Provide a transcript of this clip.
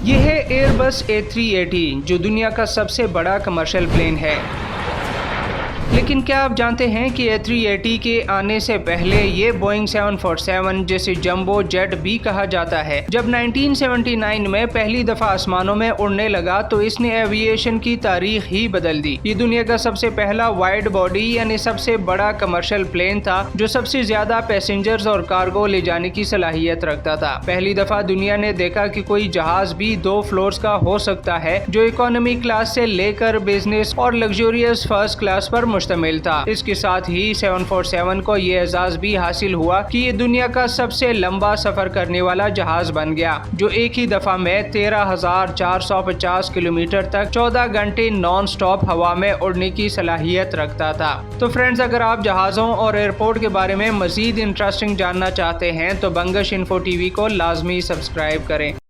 ये है Airbus A380 जो दुनिया का सबसे बड़ा कमर्शियल प्लेन है। लेकिन क्या आप जानते हैं कि A380 के आने से पहले ये बोइंग 747 जिसे जंबो जेट भी कहा जाता है, जब 1979 में पहली दफा आसमानों में उड़ने लगा तो इसने एविएशन की तारीख ही बदल दी। ये दुनिया का सबसे पहला वाइड बॉडी यानी सबसे बड़ा कमर्शियल प्लेन था जो सबसे ज्यादा पैसेंजर्स और कार्गो ले जाने की सलाहियत रखता था। पहली दफा दुनिया ने देखा कि कोई जहाज भी 2 फ्लोर्स का हो सकता है जो इकोनॉमी क्लास से लेकर बिजनेस और लग्जरियस फर्स्ट क्लास पर मुश्तमिल था। इसके साथ ही 747 को ये एजाज भी हासिल हुआ कि ये दुनिया का सबसे लंबा सफर करने वाला जहाज बन गया जो एक ही दफा में 13,450 किलोमीटर तक 14 घंटे नॉन स्टॉप हवा में उड़ने की सलाहियत रखता था। तो फ्रेंड्स, अगर आप जहाजों और एयरपोर्ट के बारे में मजीद इंटरेस्टिंग जानना चाहते हैं तो बंगश इन्फो टीवी को लाजमी सब्सक्राइब करें।